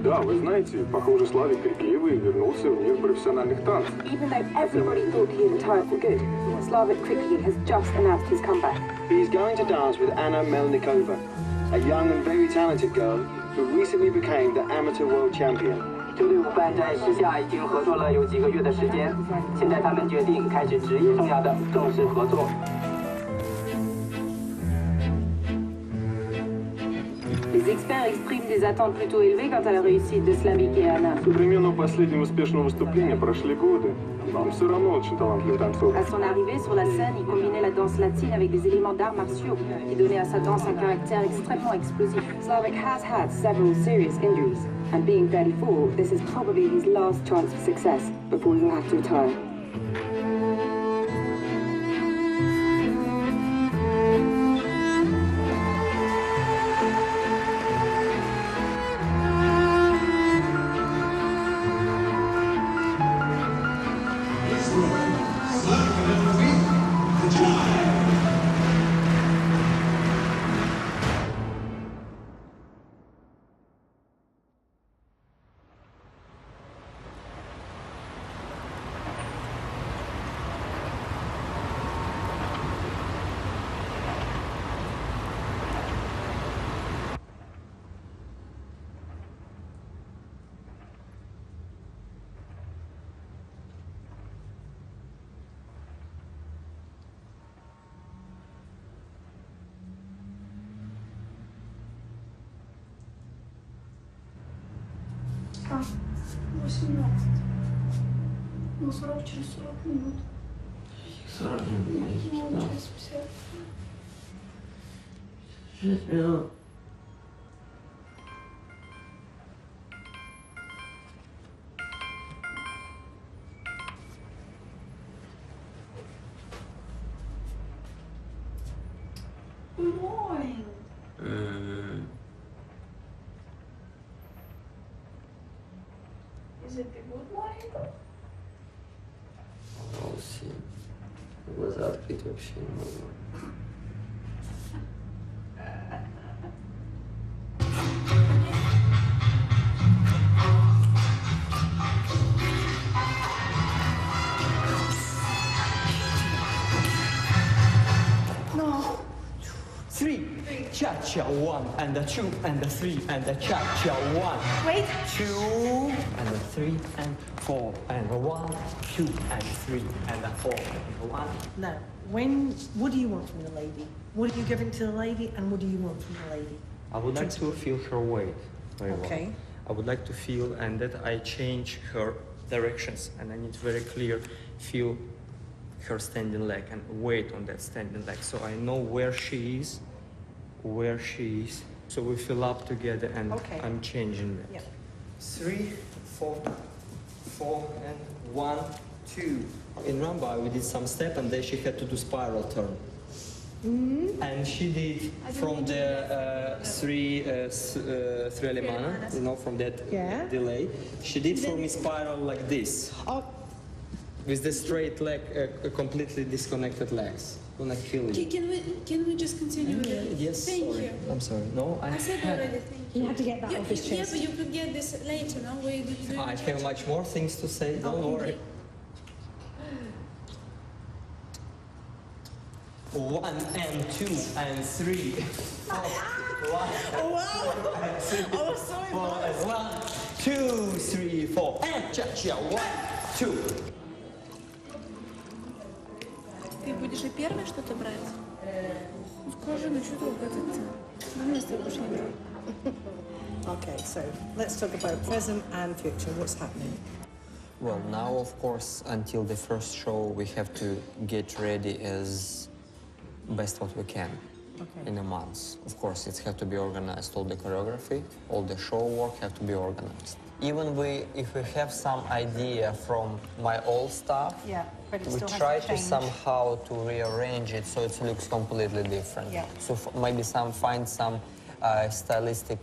Да, вы знаете, похоже, Славик Крикливый вернулся в мир профессиональных танцев. Even though everybody thought he had retired for good, Slavic Krikli has just announced his comeback. He's going to dance with Anna Melnikova, a young and very talented girl who recently became the amateur world champion. 这对舞伴在时下已经合作了有几个月的时间，现在他们决定开始职业生涯的正式合作。 Les experts expriment des attentes plutôt élevées quant à la réussite de Slavik et Anna. Со времен последнего успешного выступления прошли годы. Он все равно очень талантливый танцор. À son arrivée sur la scène, il combinait la danse latine avec des éléments d'arts martiaux qui donnaient à sa danse un caractère extrêmement explosif. Slavik has had several serious injuries, and being 34, this is probably his last chance for success before he'll have to retire. А, 18. Ну, 40 через 40 минут. 40 минут. Ну, через 50. 6 минут. Good morning. Is it the good morning? Волосы. Глаза открыть вообще не могу. No. 3, cha-cha, 1, and the 2, and the 3, and the cha-cha, 1. Wait. 2, and the 3, and 4, and the 1, 2, and 3, and the 4, and the 1. Now, what do you want from the lady? What are you giving to the lady, and what do you want from the lady? I would like to feel her weight very well. Okay. I would like to feel, and that I change her directions, and I need very clear feel her standing leg and weight on that standing leg, so I know where she is, so we fill up together, and Okay. I'm changing that. Yeah. 3, 4, 4, and 1, 2. In rumba, we did some step, and then she had to do spiral turn. And she did from the three alemana, you know, from that delay. She did for me spiral like this. Oh. With the straight leg, completely disconnected legs. When I kill you. Can we just continue with it? Yes, Thank sorry. you. I'm sorry. No, I said already thank you. You had to get that off his Yeah, chest. but you could get this later, no? I have much more things to say, don't worry. 1 and 2 and 3. 1 and 3. Oh, sorry, 4 and 1, 2, 3, 4. And cha-cha. 1, 2. Ты будешь и первый что-то брать? Скажи, ну что трогаться? Вместе будешь не брать. Okay, so let's talk about present and future. What's happening? Well, now, of course, until the first show, we have to get ready as best what we can in a month. Of course, it has to be organized. All the choreography, all the show work have to be organized. Even if we have some idea from my old stuff, but it we still has try to to change. somehow to rearrange it so it looks completely different. Yeah. So maybe find some stylistic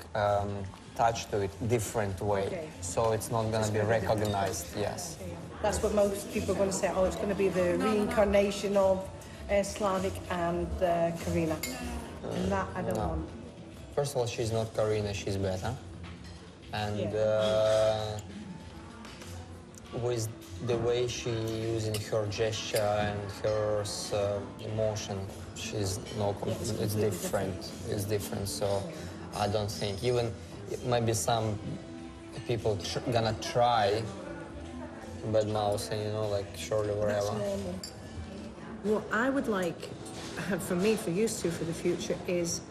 touch to it, different way. Okay. So it's not going to be recognized. Yes. That's what most people are going to say. Oh, it's going to be the reincarnation of Slavic and Karina. And that I don't want. First of all, she's not Karina, she's better. And with the way she using her gesture and her emotion, she's it's different. It's different. So I don't think even maybe some people gonna try bad mouth and like surely whatever. What I would like, for me, for you two, for the future, is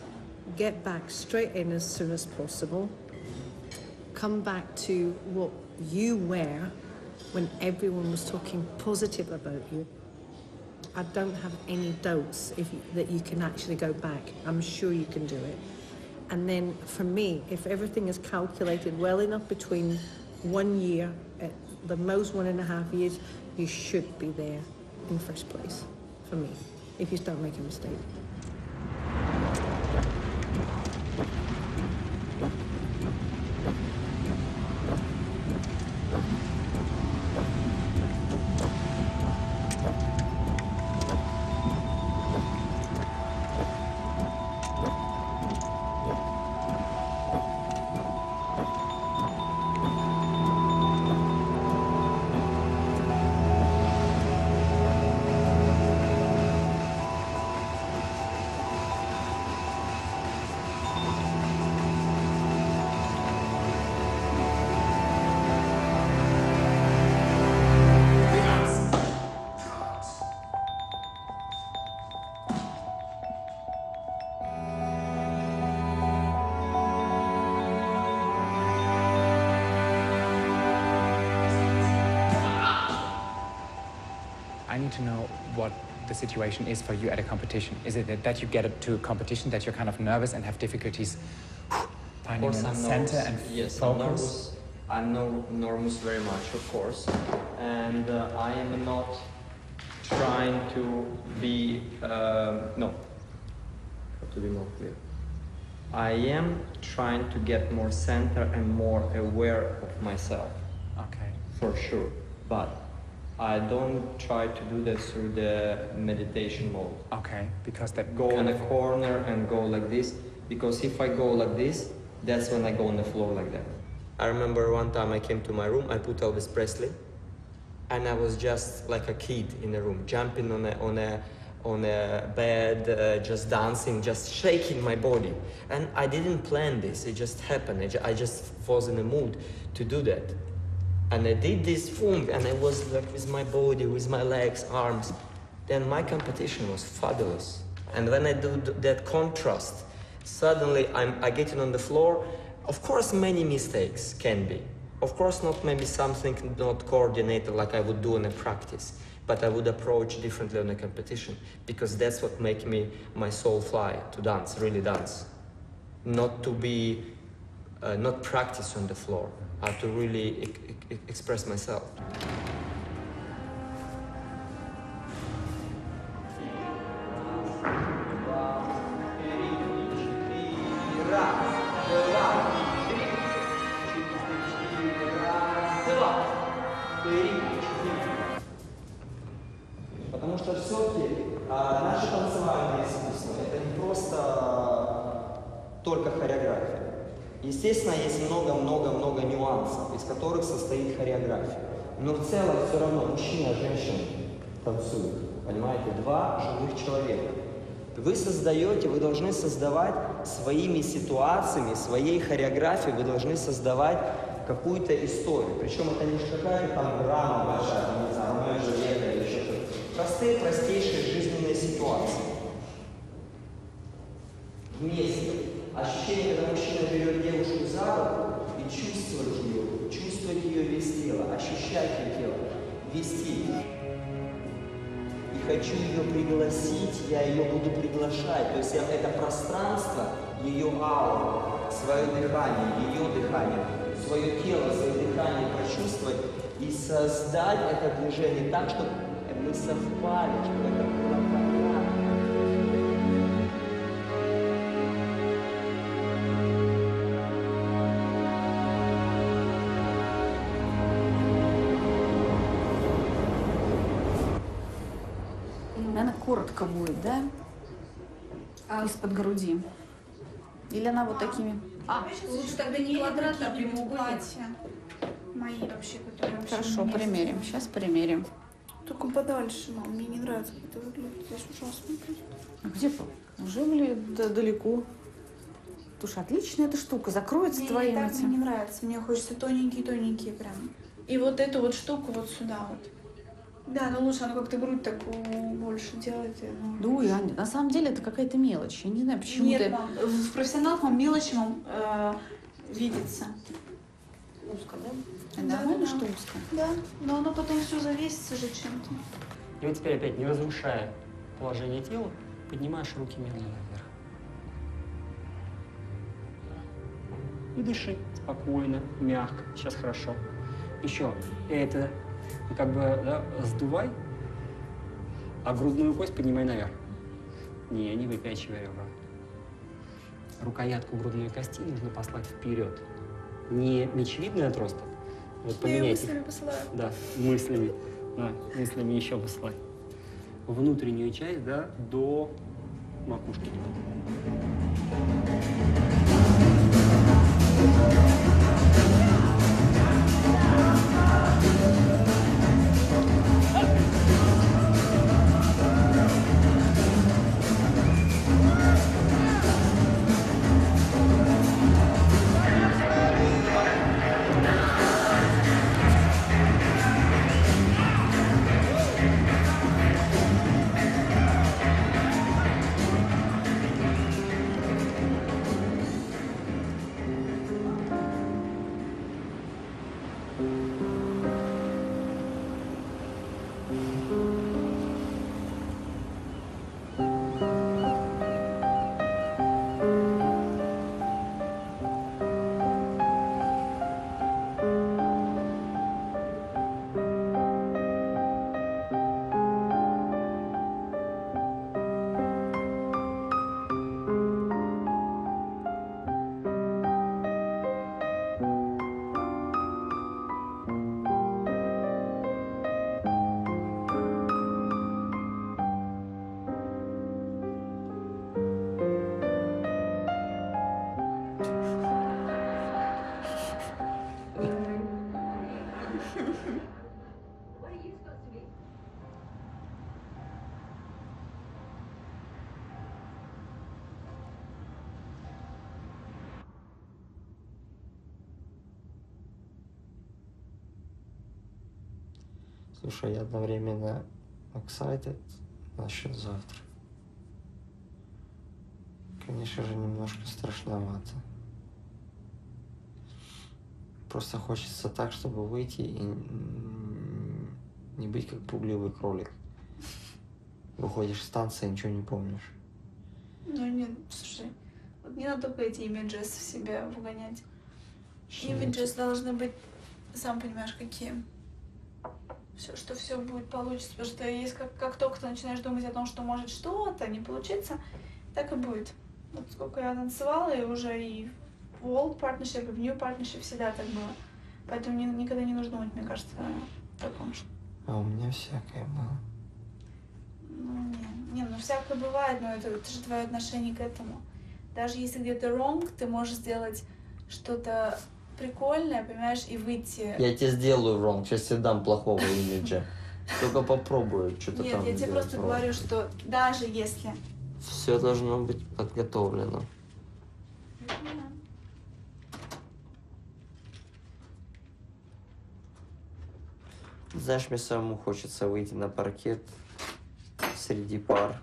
get back straight in as soon as possible. Come back to what you were when everyone was talking positive about you. I don't have any doubts that you can actually go back. I'm sure you can do it. And then for me, if everything is calculated well enough between 1 year, at the most 1.5 years, you should be there in first place, for me, if you start making a mistake. I need to know what the situation is for you at a competition. Is it that you get to a competition that you're kind of nervous and have difficulties finding a center and focus? I'm nervous very much, of course, and I am not trying to be to be more clear. I am trying to get more center and more aware of myself. Okay. For sure, but I don't try to do this through the meditation mode. Okay, because that go in a corner and go like this, because if I go like this, that's when I go on the floor like that. I remember one time I came to my room, I put Elvis Presley, and I was just like a kid in the room, jumping on a bed, just dancing, just shaking my body. And I didn't plan this, it just happened. I just was in the mood to do that. And I did this boom, and I was like with my body, with my legs, arms. Then my competition was fabulous. And when I do that contrast, suddenly I get it on the floor. Of course, many mistakes can be. Of course, not maybe something not coordinated like I would do in a practice, but I would approach differently on a competition, because that's what makes my soul fly, to dance, really dance. Not to be, not practice on the floor. to really express myself. Потому что все-таки наше танцевальное искусство — это не просто только хореография. Естественно, есть много-много-много нюансов, из которых состоит хореография. Но в целом все равно мужчина и женщина танцуют. Понимаете? Два живых человека. Вы создаете, вы должны создавать своими ситуациями, своей хореографией, вы должны создавать какую-то историю. Причем это не какая-то там драма большая, там, не знаю, Ромео и Джульетта или еще что-то. Простые, простейшие жизненные ситуации. Вместе. Ощущение, когда мужчина берет девушку за руку и чувствовать ее весь тело, ощущать ее тело, вести. И хочу ее пригласить, я ее буду приглашать. То есть это пространство, ее ауру, свое дыхание, ее дыхание, свое тело, свое дыхание прочувствовать и создать это движение так, чтобы мы совпали, чтобы это было понятно. Она коротко будет, да? Из-под груди. Или она вот такими? Лучше тогда не квадрат, а прямоугольник. Мои вообще, которые вообще. Хорошо, примерим. Сейчас примерим. Только подальше, мам. Мне не нравится, как это выглядит. Здесь ужасно. А где уже были далеко? Слушай, отличная эта штука. Закроется твоим так этим. мне не нравится. Мне хочется тоненькие-тоненькие прям. И вот эту вот штуку вот сюда вот. Да, но лучше она как-то грудь такую больше делает. Ну, на самом деле это какая-то мелочь. Я не знаю, почему Нет, ты... мам, в профессионалах вам мелочи вам видится. Узко, да? Это нормально, что узко? Да, но оно потом все завесится же чем-то. И вот теперь опять, не разрушая положение тела, поднимаешь руки медленно вверх. И дыши спокойно, мягко. Сейчас хорошо. Еще это как бы, да, сдувай, а грудную кость поднимай наверх. Не выпячивай ребра. Рукоятку грудной кости нужно послать вперед. Не мечевидный отросток. Вот поменяйте. Я мыслями посылаю. Да, мыслями. Да, мыслями еще посылай. Внутреннюю часть, да, до макушки. Слушай, я одновременно excited насчет завтра. Конечно же, немножко страшновато. Просто хочется так, чтобы выйти и не быть как пугливый кролик. Выходишь с станции, ничего не помнишь. Ну нет, слушай, вот не надо только эти имиджи в себя вгонять. Images должны быть, сам понимаешь, какие. Что все будет получится, потому что есть как только ты начинаешь думать о том, что может что-то не получиться, так и будет. Вот сколько я танцевала, и уже и в old partnership, и в new partnership всегда так было. Поэтому никогда не нужно думать, мне кажется, о таком. А у меня всякое было. Ну, ну всякое бывает, но это же твое отношение к этому. Даже если где-то wrong, ты можешь сделать что-то прикольное, понимаешь, и выйти. Я тебе сделаю wrong, сейчас тебе дам плохого имиджа. Только попробую что-то там. Нет, я тебе просто говорю, что даже если. Все должно быть подготовлено. Знаешь, мне самому хочется выйти на паркет среди пар,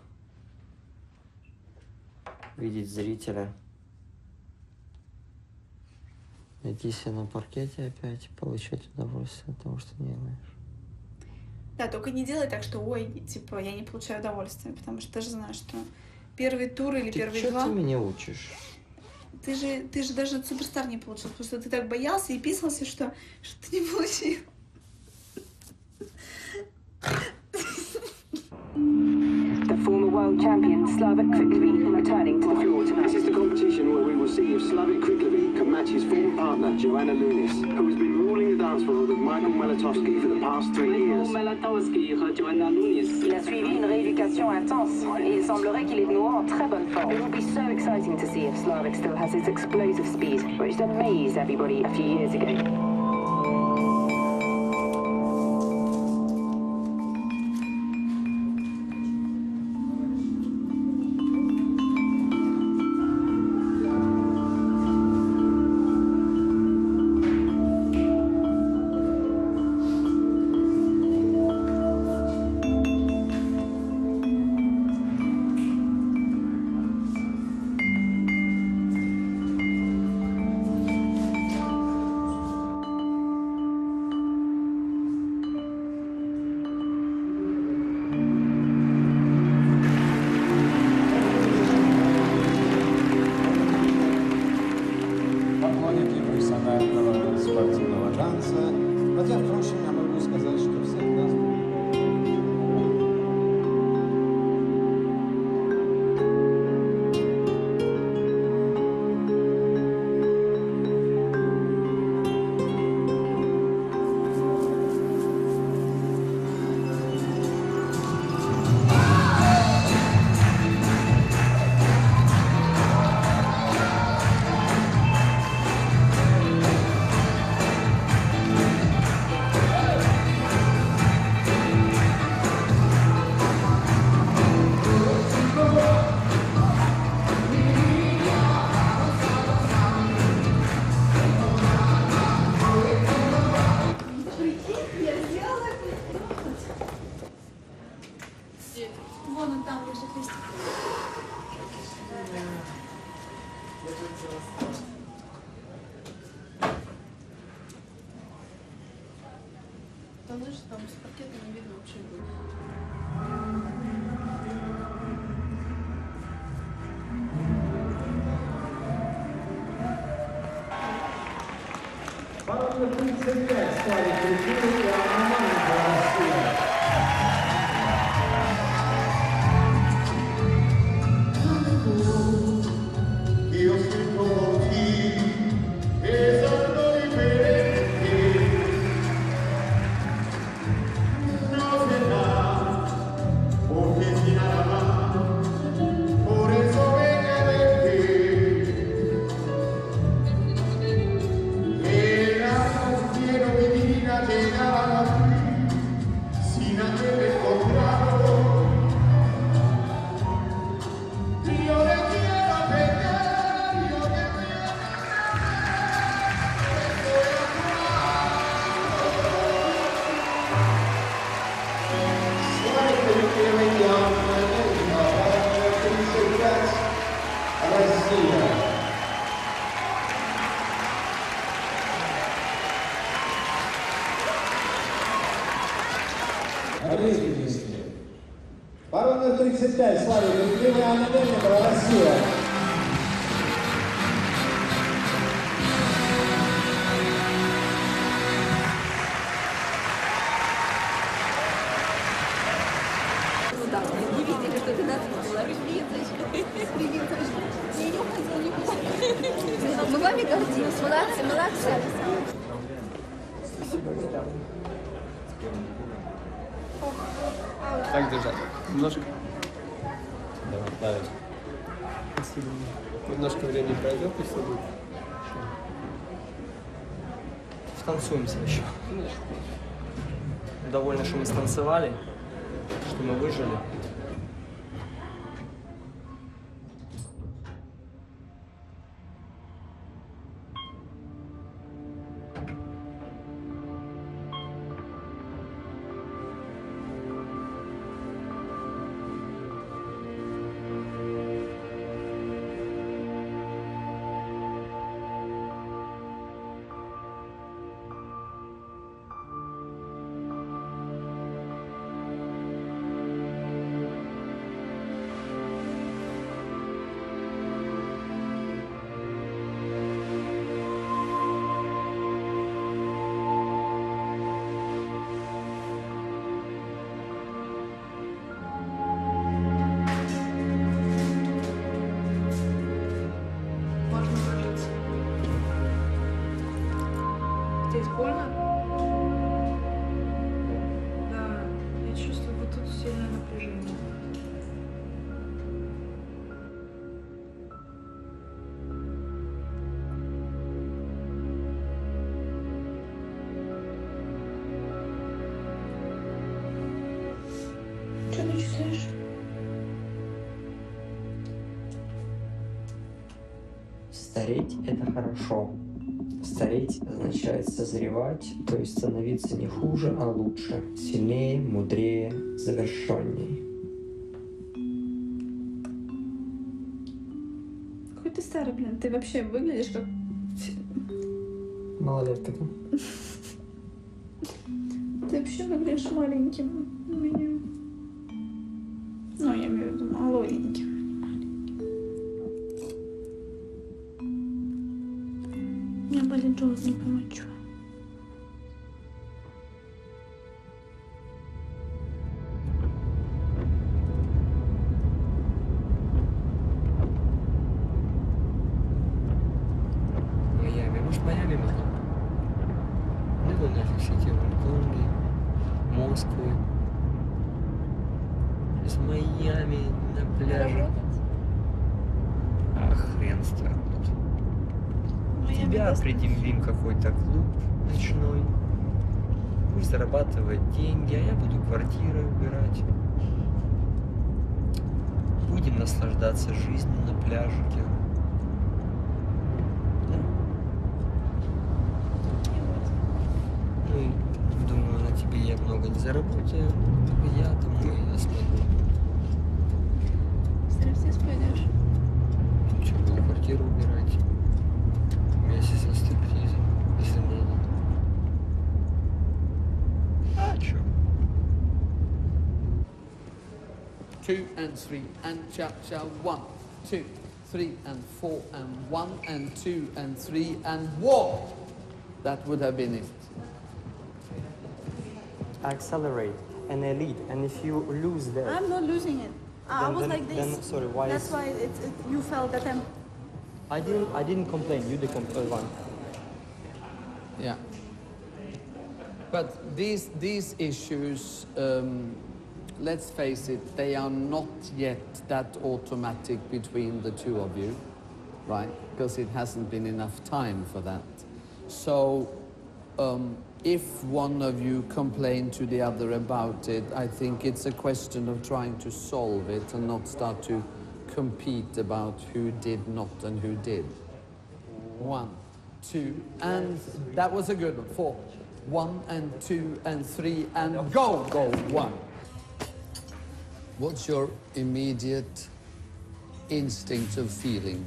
видеть зрителя, найти себя на паркете опять, получать удовольствие от того, что делаешь. Да, только не делай так, что, ой, типа, я не получаю удовольствия, потому что ты же знаешь, что первый тур или первые два... Ты меня учишь? Ты же даже суперстар не получил, потому что ты так боялся и писался, что ты не получил. The former world champion Slavik Kriklevi returning to the floor tonight. This is the competition where we will see if Slavik Kriklevi can match his former partner, Joanna Lunis, who has been ruling the dance floor with Michael Melitowski for the past 3 years. Il a suivi une rééducation intense et il semblerait qu'il est de nouveau en très bonne forme. It will be so exciting to see if Slavik still has his explosive speed, which amazed everybody a few years ago. Спортивного танца, хотя, впрочем, я могу сказать, что всех нас... Вон он там лежит листик. Там, знаешь, там с паркета не видно вообще будет. Бallroom 35 стали культурой и орнаментом России. Бallroom 35, Славик, любимый Анна Мельникова, Россия. вами гордимся. Молодцы, молодцы. Так держать. Немножко. Давай, давай. Спасибо. Немножко времени пройдет, и все будет. Станцуемся еще. Довольно, что мы станцевали, что мы выжили. Здесь больно? Да, я чувствую вот тут сильное напряжение. Что ты чувствуешь? Стареть – это хорошо. Стареть означает созревать, то есть становиться не хуже, а лучше, сильнее, мудрее, завершенней. Какой ты старый, блин. Ты вообще выглядишь как... Малолетка там. Ты вообще выглядишь маленьким у меня. Ну, я имею в виду молоденьким. У меня болит желудок, не пойму, чего. Майами, может, Майами можно? Не было нафиг все эти Гонконги, Москвы. Из Майами на пляже. А хрен с тобой. Тебя предъявим какой-то клуб ночной. Пусть зарабатывает деньги, а я буду квартиры убирать. Будем наслаждаться жизнью на пляжике. Да? Ну, думаю, на тебе я много не заработаю. Я думаю, я смогу. Сейчас здесь пойдешь. Что, буду квартиру убирать? Вместе со стриптизом, если надо. А чё? 2 and 3 and cha-cha 1, 2, 3 and 4 and 1 and 2 and 3 and walk. That would have been it. Accelerate and elite, and if you lose that... I'm not losing it. I was like this. Then, sorry, why That's is... why you felt that I'm... I didn't complain, you the one. Yeah. But these issues, let's face it, they are not yet that automatic between the two of you, right? Because it hasn't been enough time for that. So if one of you complain to the other about it, I think it's a question of trying to solve it and not start to compete about who did not and who did. 1, 2, and that was a good one. 4, 1 and 2 and 3 and go, 1. What's your immediate instinct of feeling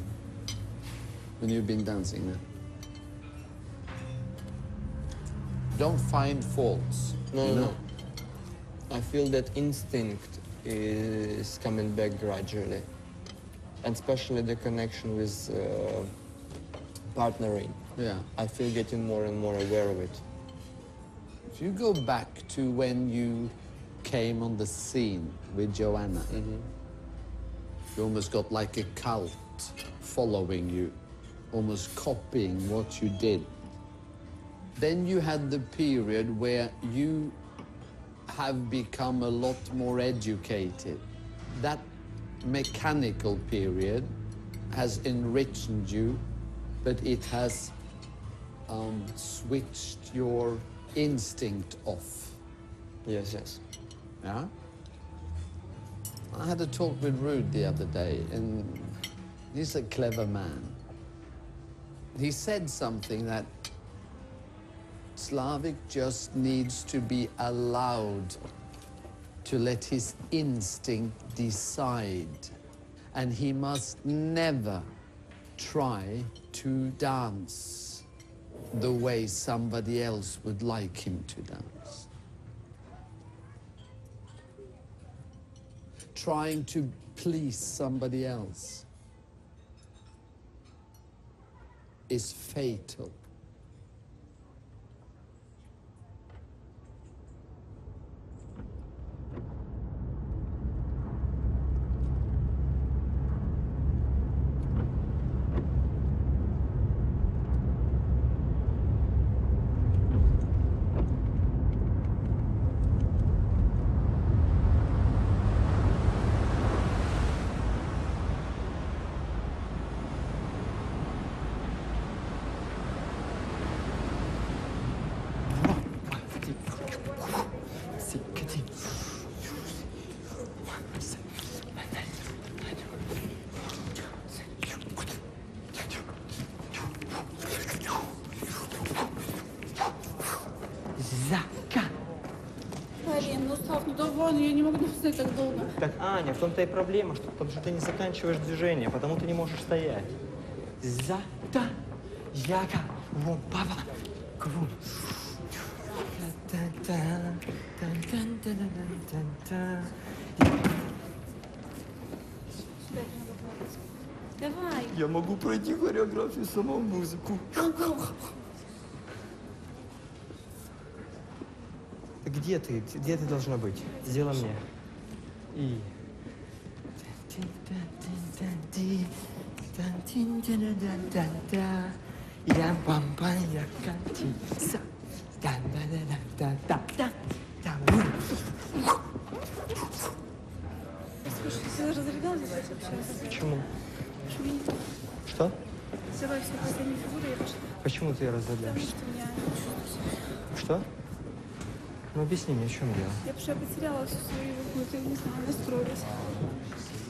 when you've been dancing now? Don't find faults. No. I feel that instinct is coming back gradually. And especially the connection with partnering. Yeah. I feel getting more and more aware of it. If you go back to when you came on the scene with Joanna, you almost got like a cult following you. almost copying what you did. Then you had the period where you have become a lot more educated. That mechanical period has enriched you, but it has switched your instinct off. Yes, yes. Yeah? I had a talk with Ruud the other day, and he's a clever man. He said something that Slavik just needs to be allowed to let his instinct decide. And he must never try to dance the way somebody else would like him to dance. Trying to please somebody else is fatal. Блин, ну Слав, ну давай, ну я не могу стоять так долго. Так, Аня, в том-то и проблема, что потому что ты не заканчиваешь движение, потому ты не можешь стоять. За-та, яка, вон, папа, кву. Давай. Я могу пройти хореографию, саму музыку. Где ты? Где ты должна быть? Сделай мне. И... Слушай, ты разрядалась вообще? Почему? Почему? Что? Взяла все последние фигуры и пошла. Почему ты Потому разрядаешься? что я не чувствую себя. Что? Ну объясни мне, в чем дело? Я потому что я потеряла всю свою какую-то, не знаю, настроилась.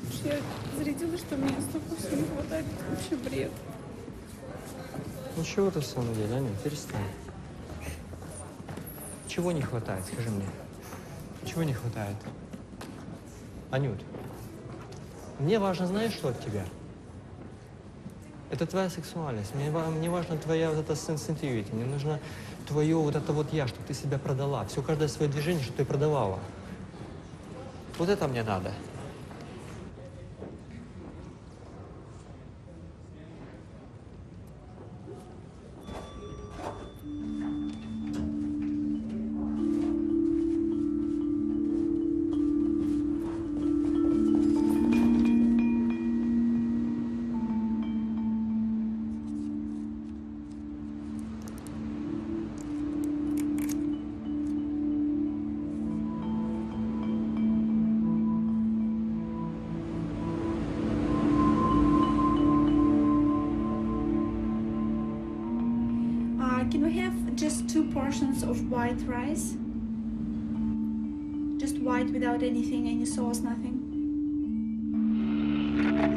Потому что я зарядила, что мне столько всего не хватает. Это вообще бред. Ну чего ты в самом деле, Аня, перестань. Чего не хватает, скажи мне? Чего не хватает? Анют, мне важно, знаешь, что от тебя? Это твоя сексуальность. Мне важна твоя вот эта sensitivity. Мне нужно твое вот это вот я, чтобы ты себя продала. Все, каждое свое движение, что ты продавала. Вот это мне надо. Can we have just 2 portions of white rice? Just white without anything, any sauce, nothing.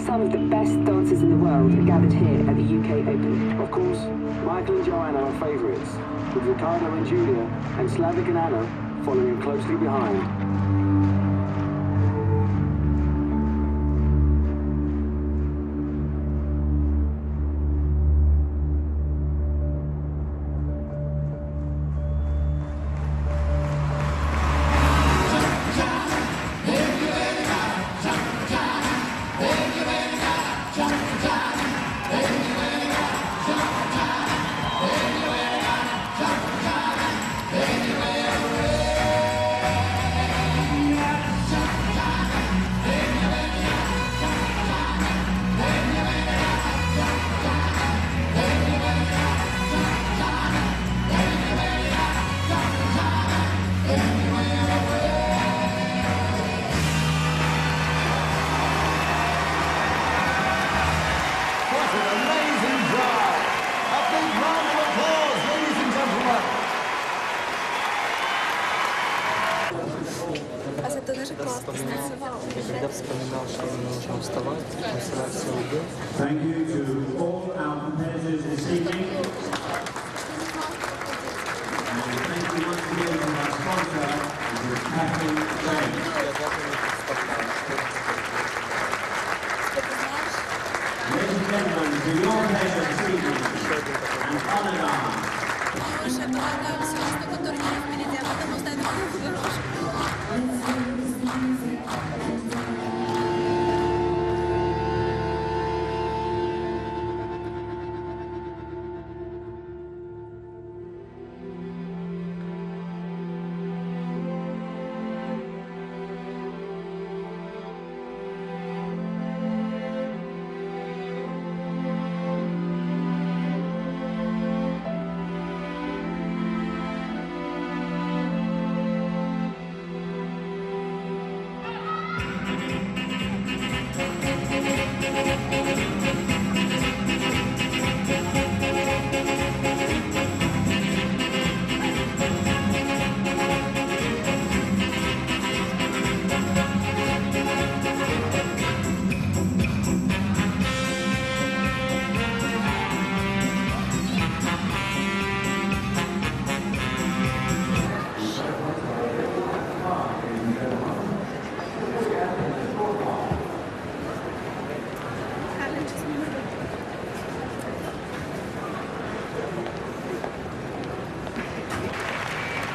Some of the best dancers in the world are gathered here at the UK Open. Of course, Michael and Joanna are favourites, with Ricardo and Julia and Slavik and Anna following closely behind.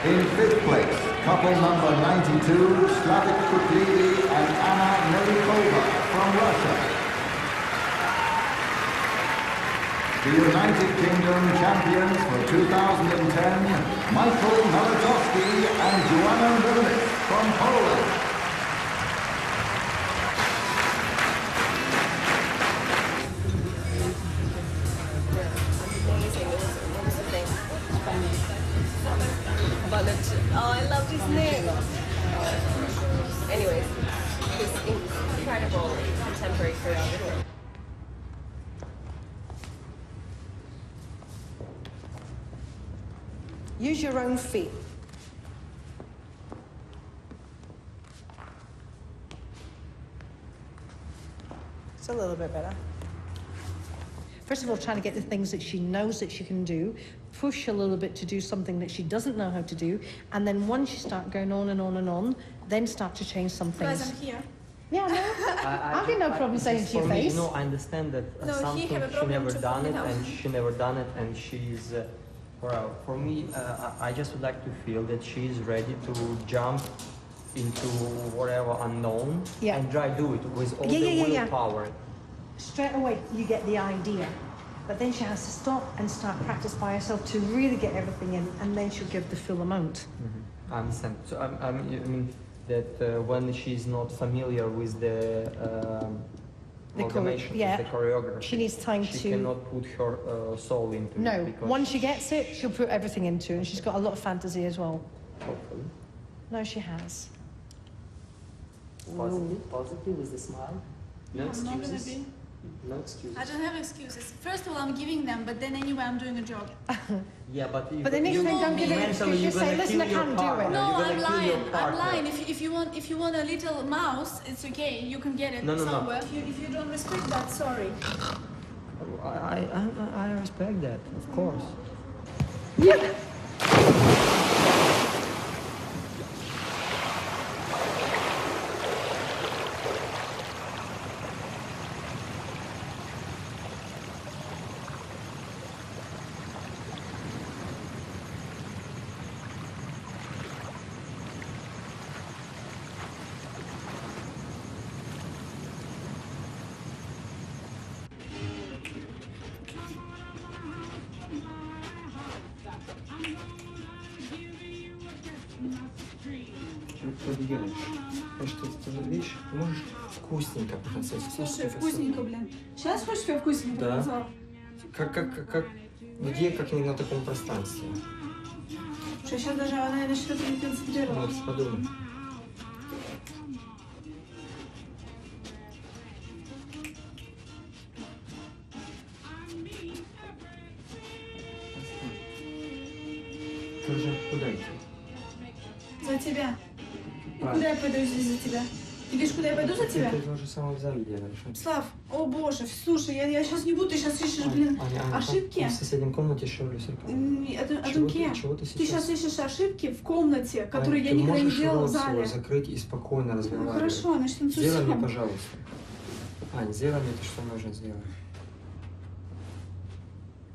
In fifth place, couple number 92, Slavik Kuklivi and Anna Melikova from Russia. The United Kingdom champions for 2010, Michael Malachowski and Joanna Lunis from Poland. Oh, I loved his name. Anyways, this incredible contemporary choreographer. Use your own feet. It's a little bit better. First of all, trying to get the things that she knows that she can do, push a little bit to do something that she doesn't know how to do, and then once you start going on and on and on, then start to change some things. Guys, I'm here. Yeah, no. I've got no problem saying to your face. No, I understand that No, something he have a she problem never to done it, know. and she never done it, and she's. Well, for me, I just would like to feel that she's ready to jump into whatever unknown and try do it with all the willpower. Straight away, you get the idea. But then she has to stop and start practice by herself to really get everything in, and then she'll give the full amount. I understand. So I mean that when she's not familiar with the amalgamation, with the choreography, she needs time she to. cannot put her soul into it. No, Because once she gets it, she'll put everything into it, and she's got a lot of fantasy as well. Hopefully. No, she has. Positive with the smile. No I'm not gonna excuses. be. No excuses. I don't have excuses. First of all, I'm giving them, but then anyway, I'm doing a job. Yeah, but the next thing, don't give it. mentally You you're say, gonna listen, kill I your can't do partner. it. No, You're gonna I'm kill lying. your I'm partner. lying. If you want a little mouse, it's okay. You can get it No. somewhere. If you don't respect that, sorry. I respect that, of course. Что ты делаешь? Что ты видишь? Можешь вкусненько потанцевать. Слушай, вкусненько, блин. Сейчас хочешь, я вкусненько Да. потанцевал? Где, как не на таком пространстве? Что сейчас даже она начнет не концентрироваться. Вот, подумай. Ты уже куда идти? За тебя. Правильно. Куда я пойду здесь за тебя? Ты видишь, куда я пойду за тебя? Ты то же самое в зале делаешь. Слав, о боже, слушай, я сейчас не буду, ты сейчас ищешь, блин, Аня, ошибки. в соседнем комнате шевелю Ты сейчас ищешь ошибки в комнате, которые я никогда не делала в Ты можешь зале. рот свой закрыть и спокойно разговаривать. Хорошо, начнем с Сделай мне, усом. пожалуйста. Ань, сделай мне то, что нужно сделать.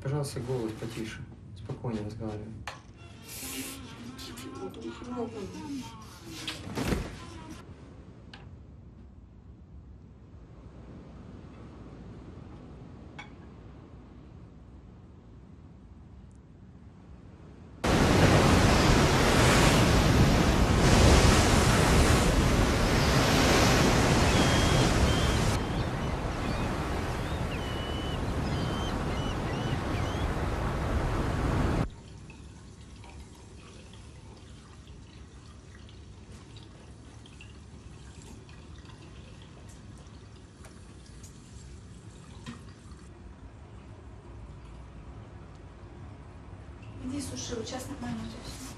Пожалуйста, голос потише. Спокойно разговаривай. Иди суши, вот сейчас нормально у тебя все.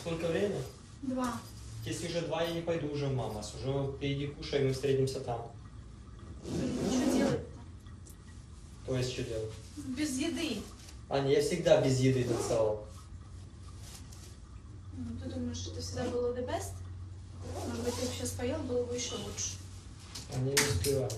Сколько время? 2. Если уже 2, я не пойду уже в Мамас. Уже приди кушай, мы встретимся там. Что делать-то? То есть что делать? Без еды. Аня, я всегда без еды танцевал. Ну, ты думаешь, что это всегда было the best? Может быть, ты бы сейчас поел, было бы еще лучше. Они не успевают.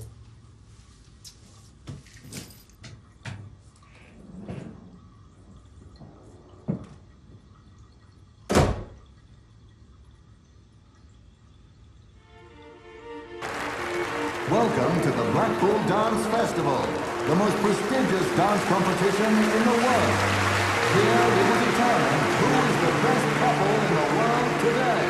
Welcome to the Blackpool Dance Festival, the most prestigious dance competition in the world. Here we will determine who is the best couple in the world today.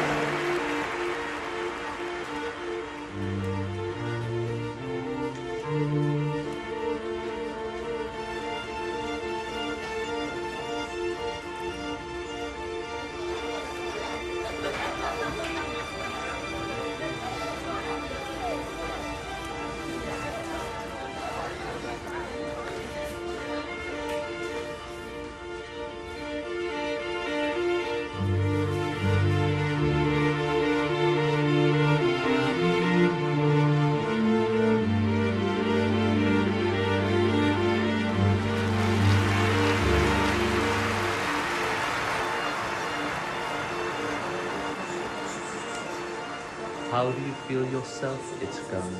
How do you feel yourself it's going?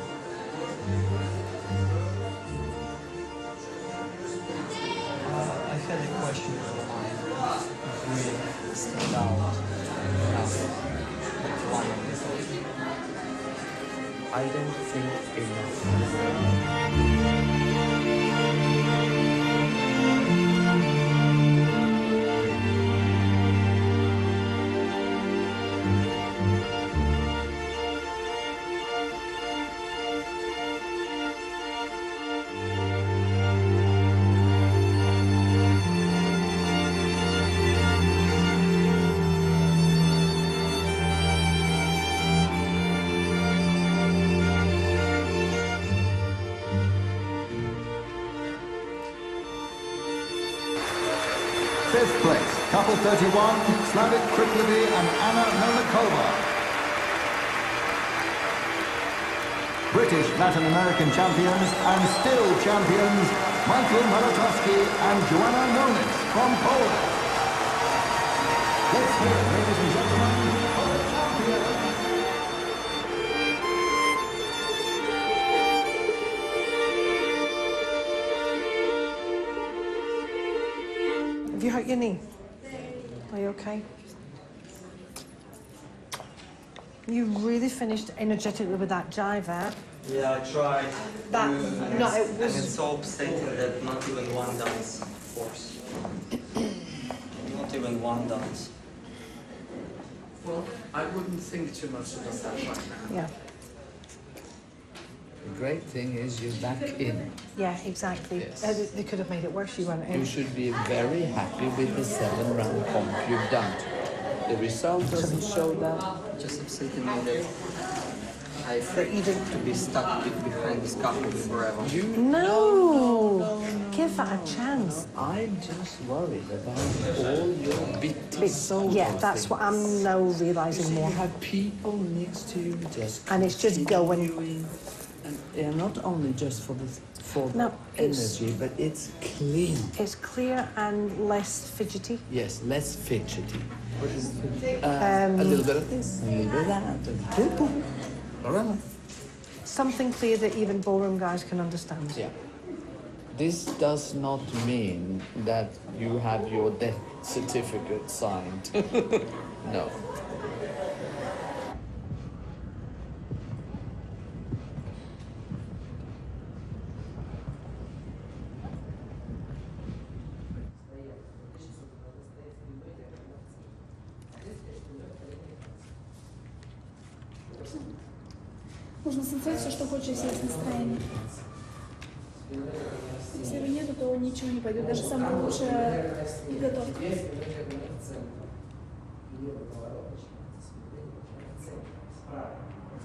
I had a question for my really stand out one of the I don't think enough. Fifth place, couple 31, Slavik Kriklevi and Anna Novikova. British Latin American champions and still champions, Michael Malachowski and Joanna Nonis from Poland. Let's hear it, ladies and gentlemen, for the champions. Have you hurt your knee? Are you okay? You really finished energetically with that jive, eh? Yeah, I tried. That, no, it I'm was... so upset that not even one dance force. Not even one dance. Well, I wouldn't think too much about that right now. Yeah. The great thing is you're back in. Yeah, exactly. Yes. They could have made it worse, you weren't in. You should be very happy with the 7-round comp you've done. The result doesn't show that. Just upsetting me that I think to be stuck behind this couple forever. No! Give it a chance. I'm just worried about all your bitty soul. Yeah, that's what I'm now realising more. You have people next to you just And it's just going. And they're not only just for the No, energy, but it's clean. It's clear and less fidgety. Yes, less fidgety. What is a little bit of this, a little bit of that, and boom, around. Something clear that even ballroom guys can understand. Yeah. This does not mean that you have your death certificate signed. No. Можно танцевать все, что хочешь, если есть настроение. Если его нету, то ничего не пойдет. Даже самая лучшая подготовка.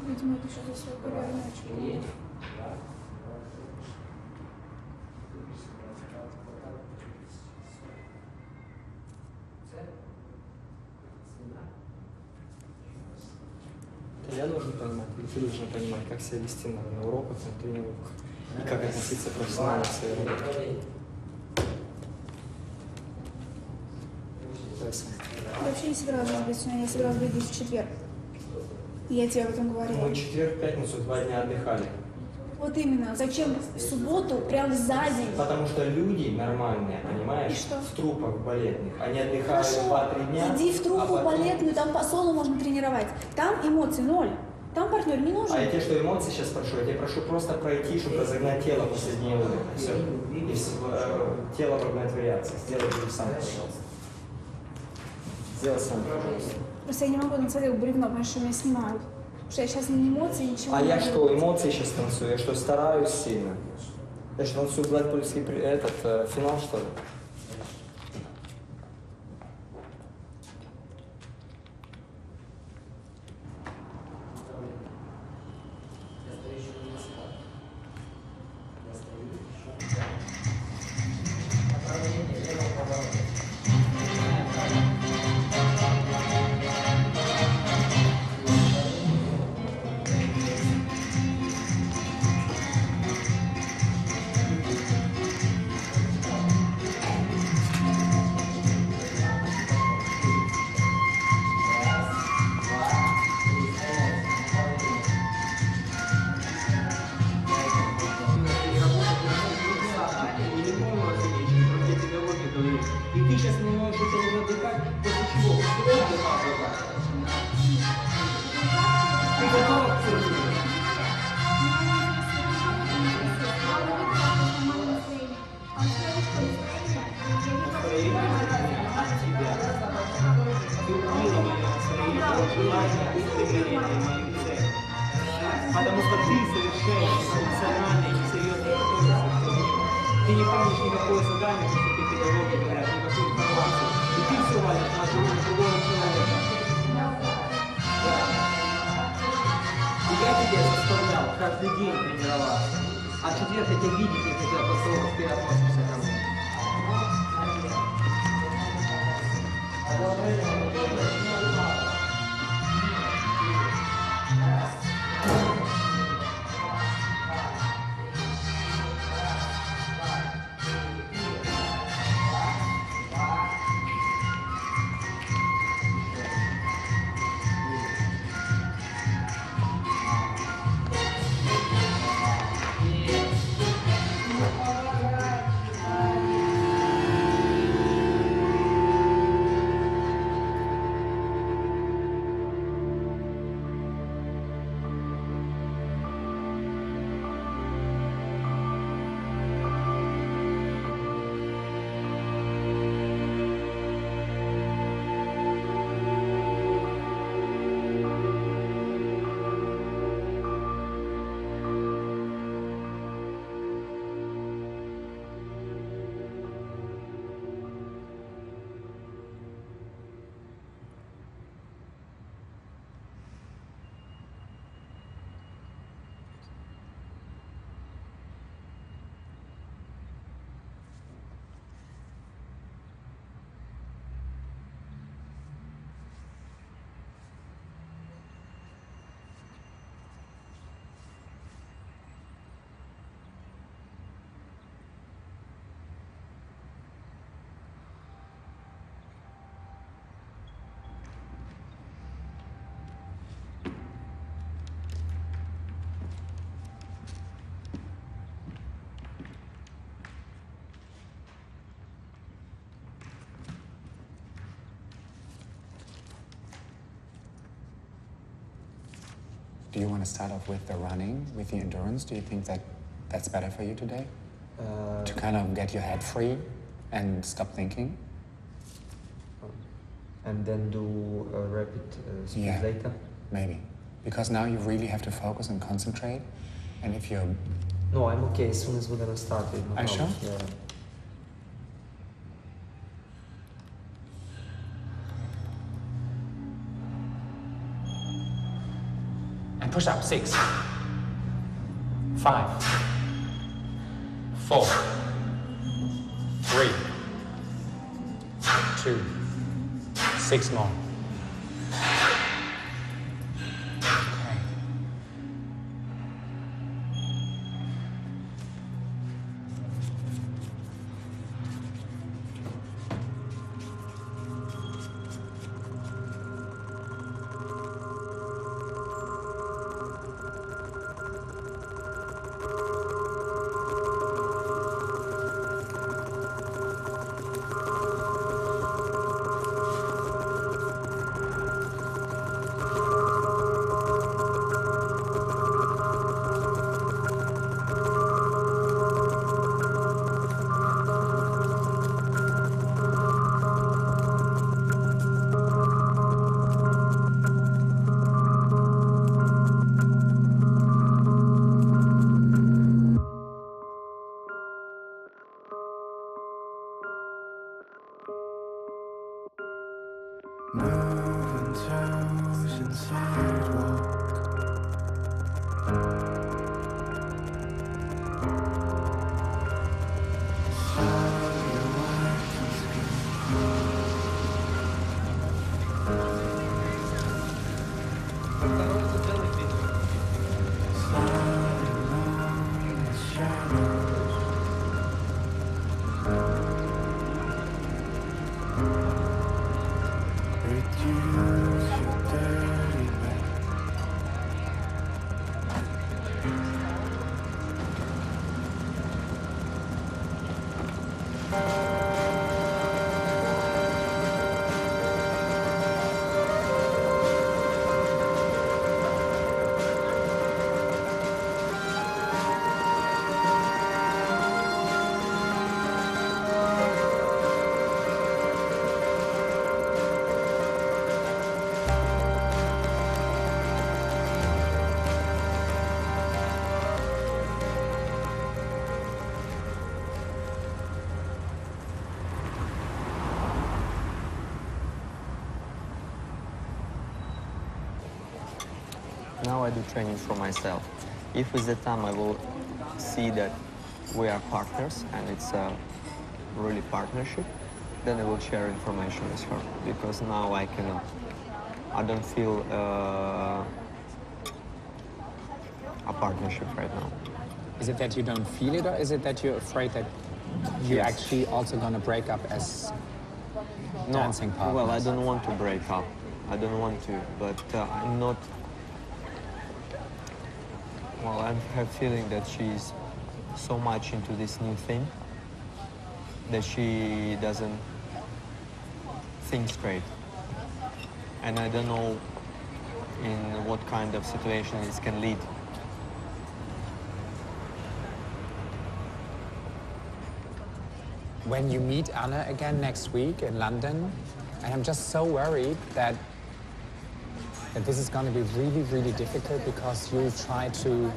Видимо, это еще за свою повернучку. Я должен понимать, или ты должен понимать, как себя вести на уроках, на тренировках, и как относиться профессионально к своей работе. Я вообще не собиралась быть сегодня, я собиралась быть здесь в четверг. Я тебе об этом говорила. Мы четверг, пятницу 2 дня отдыхали. Вот именно. Зачем в субботу, прям за день? Потому что люди нормальные, понимаешь, в трупах балетных, они отдыхают 2-3 дня. Иди в труппу балетную, там по соло можно тренировать. Там эмоций ноль. Там партнер не нужен. А я тебе что, эмоции сейчас прошу? Я тебе прошу просто пройти, чтобы разогнать тело после дня отдыха. Все. И тело прогнать вариации. Сделай это сам, пожалуйста. Сделай сам, пожалуйста. Просто я не могу на свое бревно, потому что меня снимают. Потому что я сейчас не эмоции, ничего А не я могу. что, эмоции сейчас танцую? Я что, стараюсь сильно? Я что, танцую Бладпольский финал, что ли? И ты сейчас не можешь это отдыхать, после чего? Ты готова к сожалению? Ты убила мое настроение, желание, устремление моих целей. Потому что ты совершенно функциональный и серьезный готовишься. Ты не помнишь никакое задание, потому что ты педагоги говорят, никакой информации. И ты все валишь на другого человека. И я тебя заставлял каждый день тренироваться. А в четверг я тебя видеть не хотел, после того, как ты относишься ко мне. Do you want to start off with the running, with the endurance? Do you think that that's better for you today? To kind of get your head free and stop thinking? And then do a rapid speed later? Maybe. Because now you really have to focus and concentrate. And if you're... No, I'm okay as soon as we're gonna start it. No Are you sure? Yeah. And push up. 6, 5, 4, 3, 2, 6 more, moving toes and sidewalk. Now I do training for myself. If with the time I will see that we are partners and it's a really partnership, then I will share information with her. Because now I cannot, I don't feel a partnership right now. Is it that you don't feel it, or is it that you're afraid that you're Yes. actually also going to break up as dancing partners? Well, I don't want to break up. I don't want to, but I'm not. Well, I have a feeling that she's so much into this new thing that she doesn't think straight. And I don't know in what kind of situation this can lead. When you meet Anna again next week in London, I am just so worried that this is going to be really, really difficult because you'll try to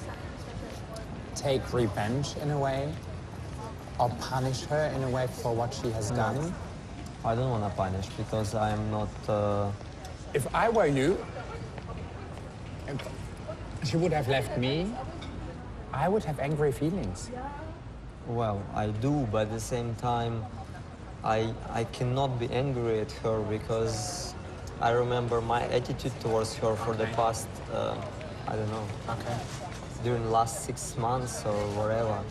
take revenge in a way or punish her in a way for what she has done. I don't want to punish because I'm not... If I were you, if she would have left me, I would have angry feelings. Well, I do, but at the same time, I cannot be angry at her because I remember my attitude towards her for the past, I don't know, during the last 6 months or whatever.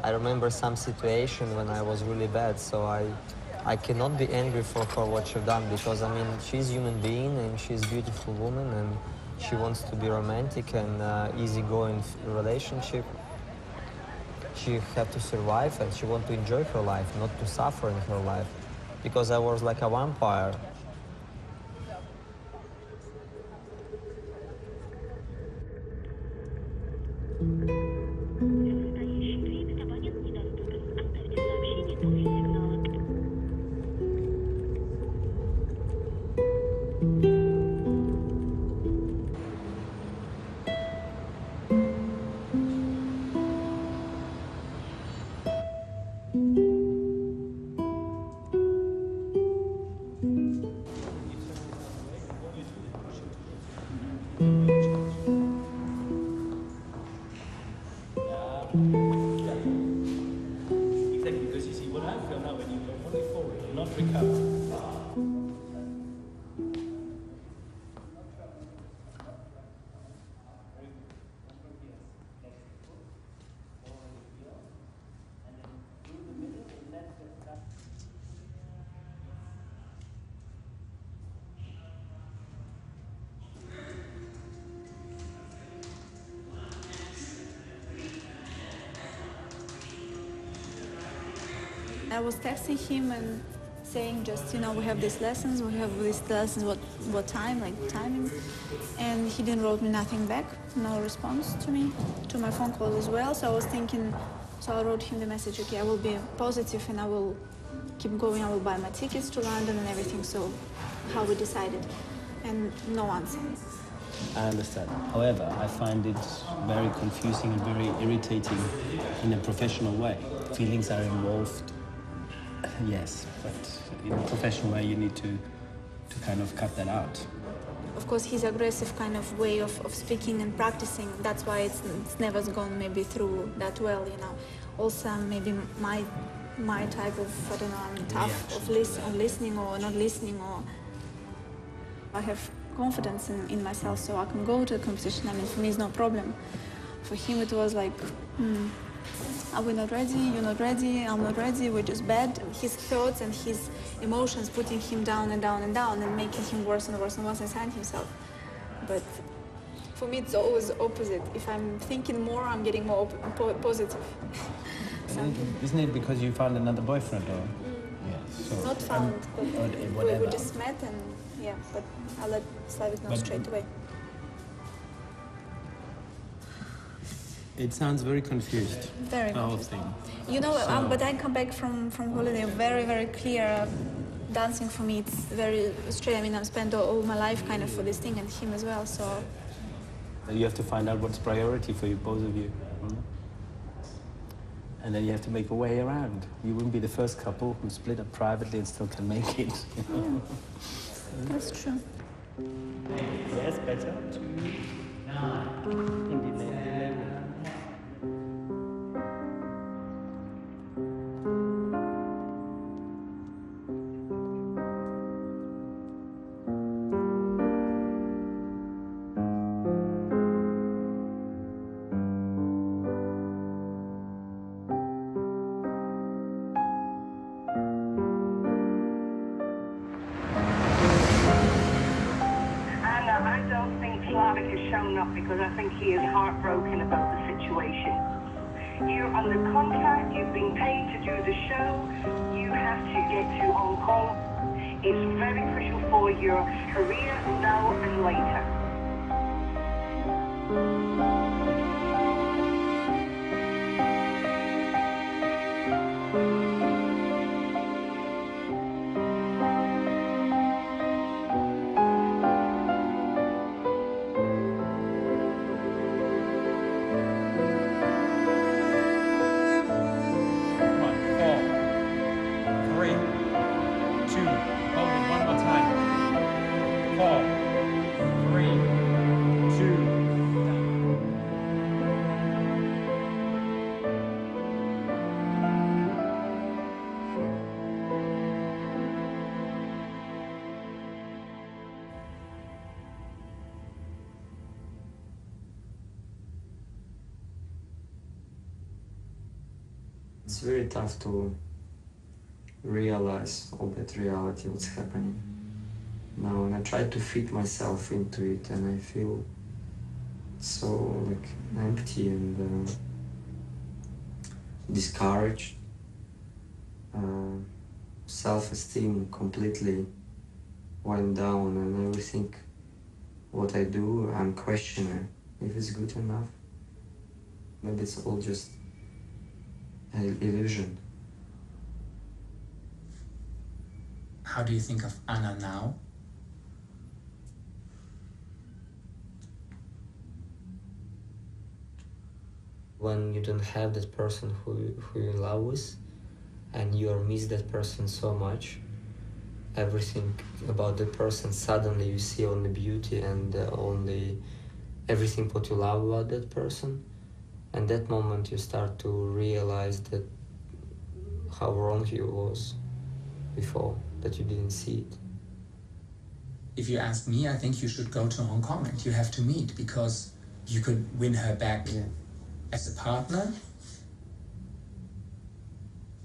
I remember some situation when I was really bad, so I cannot be angry for her what she's done because, I mean, she's a human being and she's a beautiful woman and she wants to be romantic and easygoing relationship. She had to survive and she wants to enjoy her life, not to suffer in her life. Because I was like a vampire. Exactly, because you see, what I feel now when you go only forward, you're not recover. I was texting him and saying just, you know, we have these lessons, what time, like timing. And he didn't wrote me nothing back, no response to me, to my phone calls as well. So I was thinking, so I wrote him the message, okay, I will be positive and I will keep going, I will buy my tickets to London and everything, so how we decided. And no answer. I understand. However, I find it very confusing and very irritating in a professional way. Feelings are involved, yes, but in a professional way you need to to kind of cut that out? Of course, his aggressive kind of way of speaking and practicing, that's why it's never gone maybe through that well, you know. Also, maybe my type of, I don't know, I'm tough of listening or not listening, or I have confidence in myself, so I can go to a competition. I mean, for me, it's no problem. For him, it was like, are we not ready? You're not ready. I'm not ready. We're just bad. His thoughts and his emotions putting him down and down and down and making him worse and worse and worse inside himself. But for me, it's always the opposite. If I'm thinking more, I'm getting more positive. Isn't it because you found another boyfriend, or? Yeah, so, Not found, but whatever. we just met, and yeah, but I'll let Slavik know straight away. It sounds very confused. Very the whole confused. thing. You know, So- but I come back from holiday very, very clear. Dancing for me, it's very straight. I mean, I've spent all my life kind of for this thing, and him as well, so... You have to find out what's priority for you, both of you. And then you have to make a way around. You wouldn't be the first couple who split up privately and still can make it. That's true. Yes, better. I don't think Slavik has shown up because I think he is heartbroken about the situation. You're under contract, you've been paid to do the show, you have to get to Hong Kong. It's very crucial for your career now and later. It's very tough to realize all that reality, what's happening now, and I try to fit myself into it, and I feel so like empty and discouraged. Self-esteem completely went down, and everything what I do, I'm questioning if it's good enough. Maybe it's all just an illusion. How do you think of Anna now? When you don't have that person who you love with, and you miss that person so much, everything about the person, suddenly you see only beauty and only everything what you love about that person. And that moment you start to realize that how wrong you was before, that you didn't see it. If you ask me, I think you should go to Hong Kong and you have to meet, because you could win her back as a partner.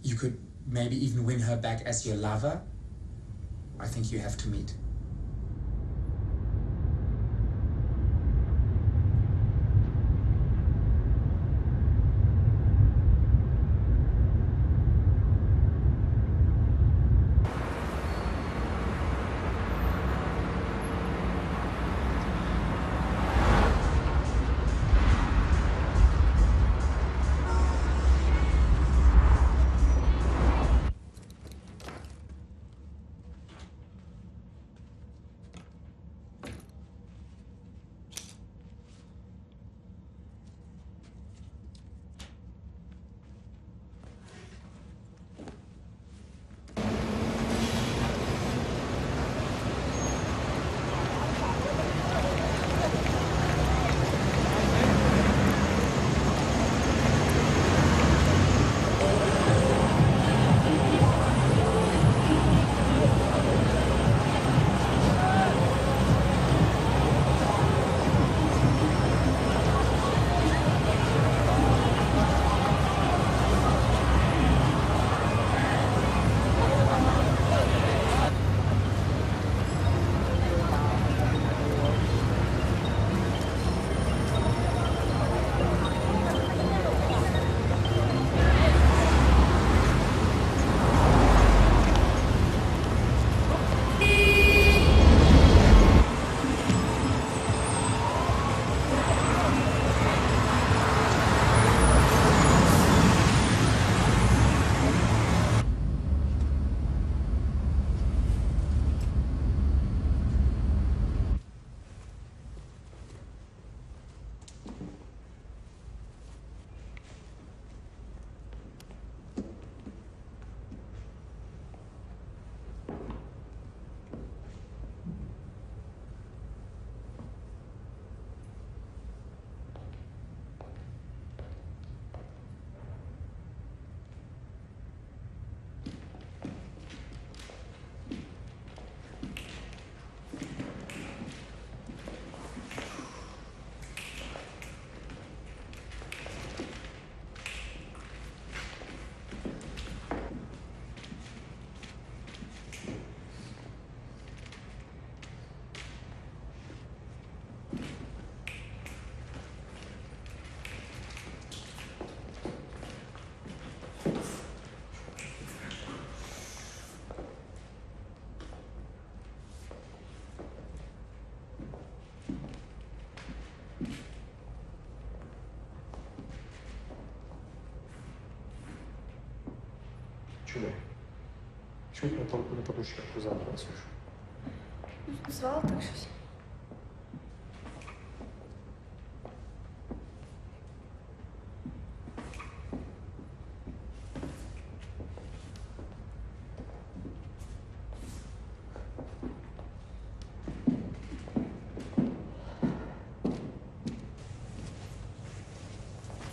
You could maybe even win her back as your lover. I think you have to meet. Чудо. Чуть на подушечку завтра, Ксюша. Звал так щось.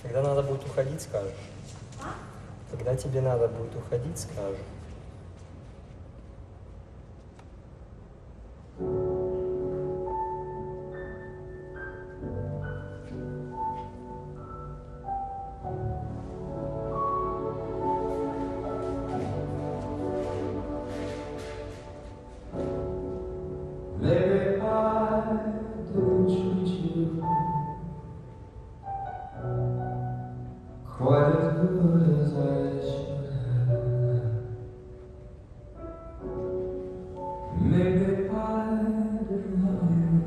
Когда надо будет уходить, скажешь. Когда тебе надо будет уходить, скажешь. Maybe I didn't treat you quite as good as I should have. Maybe I didn't love you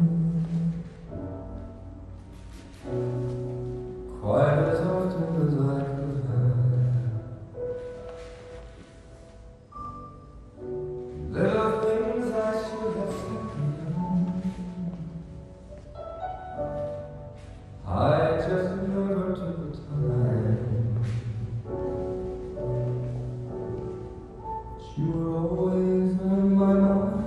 quite as often as I could have. There are things I should have said to you. I just never took the time. But you were always on my mind.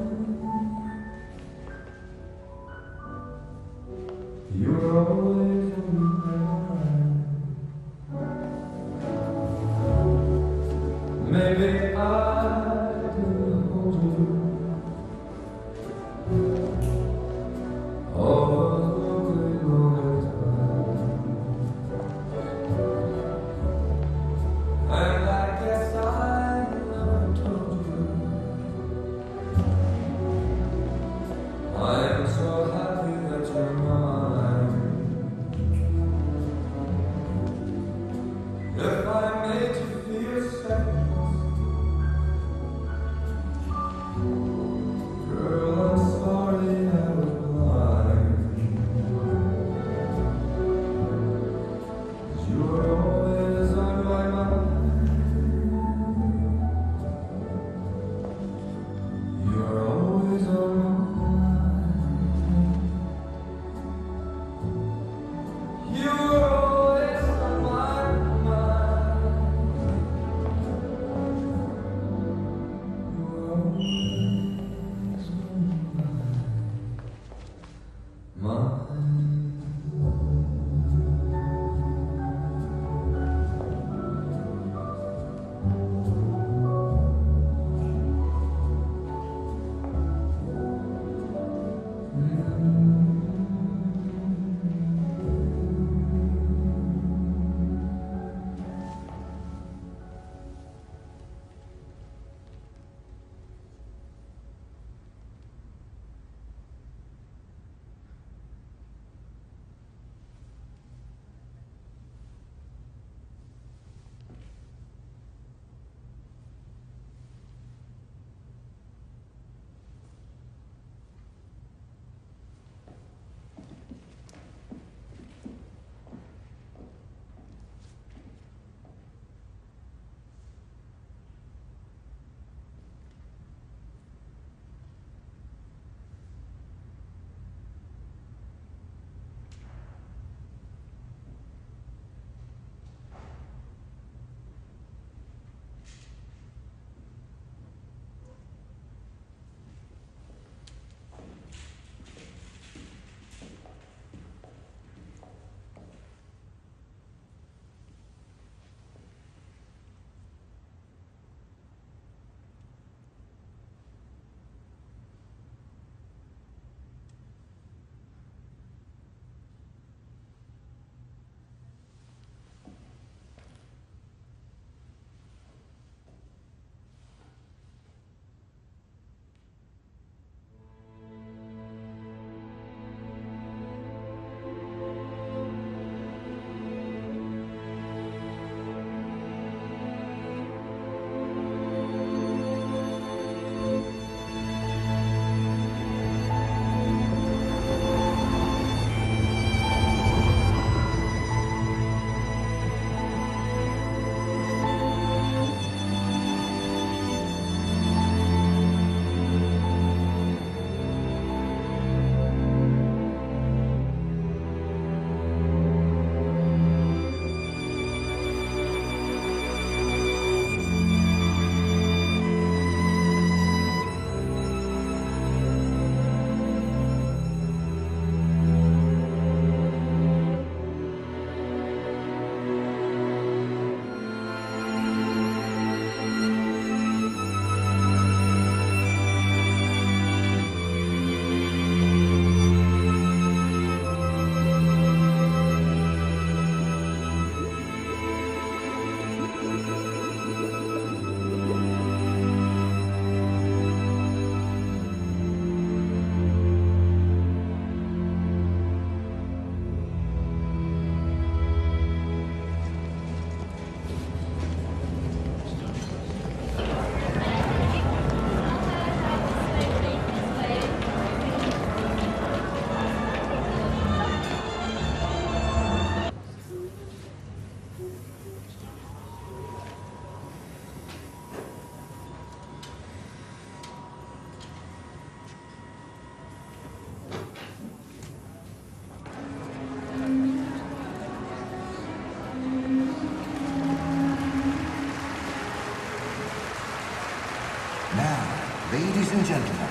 and gentlemen,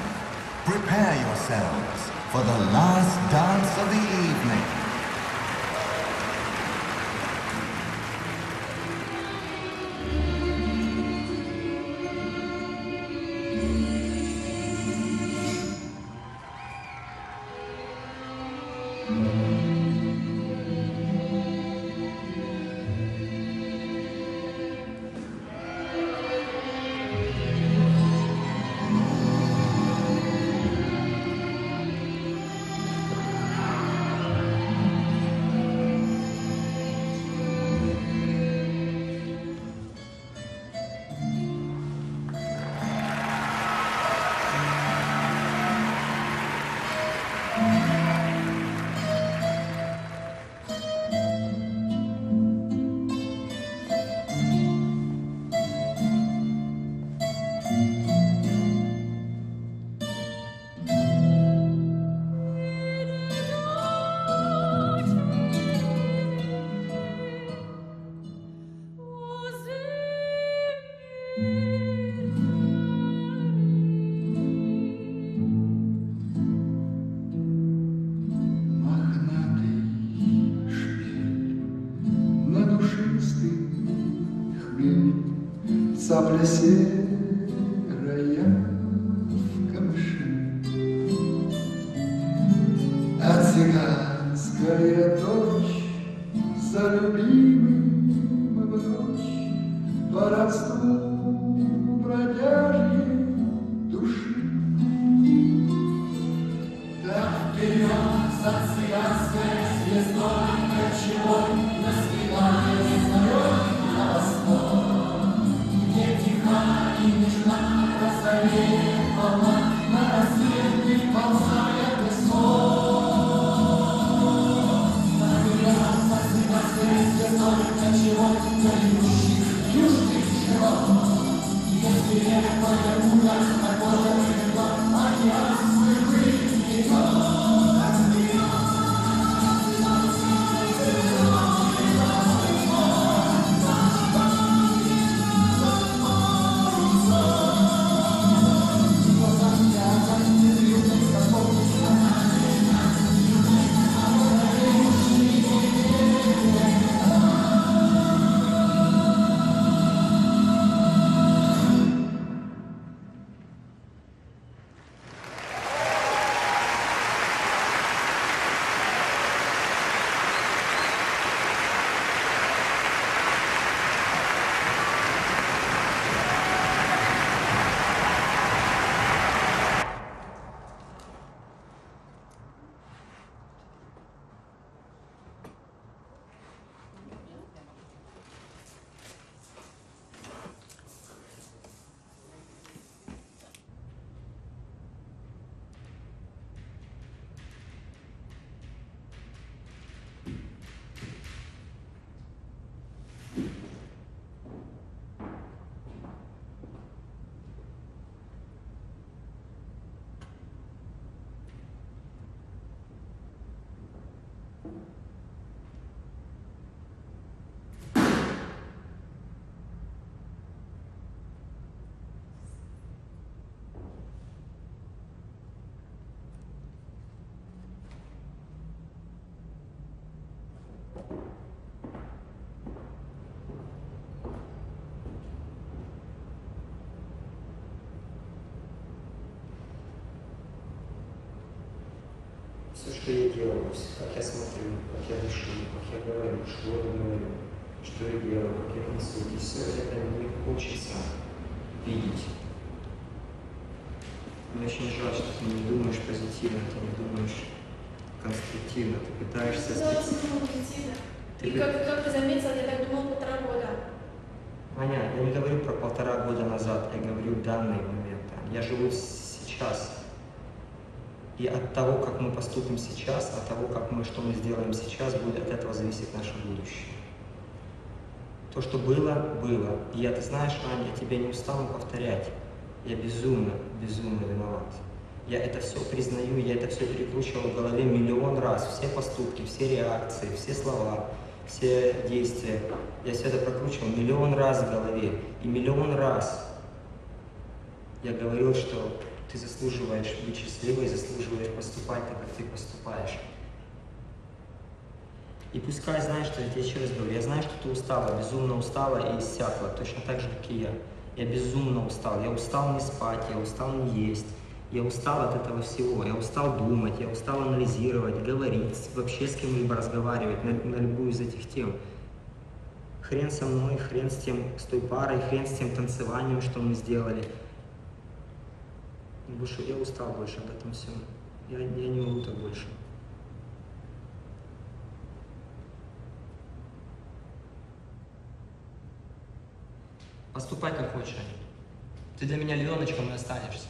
prepare yourselves for the last dance of the evening. Цапля серая в камыше, а цыганская дочь за любимым в ночь по родству бродяжьей души. Так вперед за цыганской звездой кочевой наспевая знаём на восток. Где тиха и нежна розовеет волна, на рассвет приползает весной. Наверх за цыганской звездой кочевой горюющих южных широт. Если рекой муля, такое тепло, океан свой вытекет. Все, что я делаю, как я смотрю, как я дышу, как я говорю, что я говорю, что я делаю, как я несу, и все это мне хочется видеть. Мне очень жаль, что ты не думаешь позитивно, ты не думаешь конструктивно, ты пытаешься... И как ты заметил, я так думал 1,5 года. Аня, я не говорю про 1,5 года назад, я говорю данный момент. Я живу сейчас. И от того, как мы поступим сейчас, от того, что мы сделаем сейчас, будет от этого зависеть наше будущее. То, что было, было. И ты знаешь, Аня, я тебя не устану повторять. Я безумно, безумно виноват. Я это все признаю, я это все перекручивал в голове миллион раз. Все поступки, все реакции, все слова, все действия. Я все это прокручивал миллион раз в голове. И миллион раз я говорил, что Ты заслуживаешь быть счастливой, заслуживаешь поступать так, как ты поступаешь. И пускай знаешь, что я тебе еще раз говорю, я знаю, что ты устала, безумно устала и иссякла, точно так же, как и я. Я безумно устал, я устал не спать, я устал не есть, я устал от этого всего, я устал думать, я устал анализировать, говорить, вообще с кем-либо разговаривать на любую из этих тем. Хрен со мной, хрен с той парой, хрен с тем танцеванием, что мы сделали. Больше, я устал больше от этого всего. Я не могу так больше. Поступай как хочешь, Аня. Ты для меня львеночком и останешься.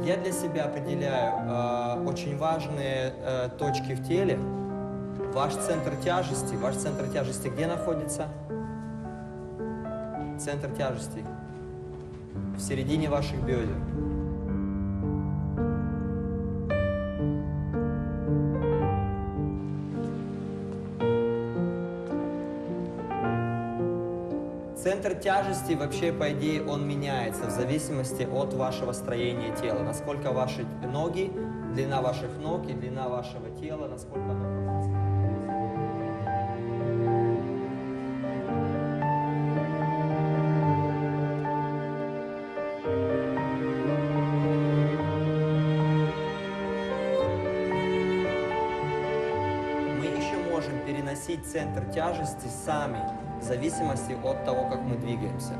Я для себя определяю очень важные точки в теле. Ваш центр тяжести где находится? Центр тяжести в середине ваших бедер. Центр тяжести вообще, по идее, он меняется в зависимости от вашего строения тела. Насколько ваши ноги, длина ваших ног и длина вашего тела, насколько оно пропорционально. Мы еще можем переносить центр тяжести сами, в зависимости от того, как мы двигаемся.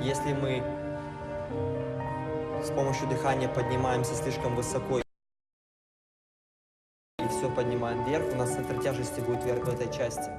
Если мы с помощью дыхания поднимаемся слишком высоко и все все поднимаем вверх, у нас центр тяжести будет вверх в этой части.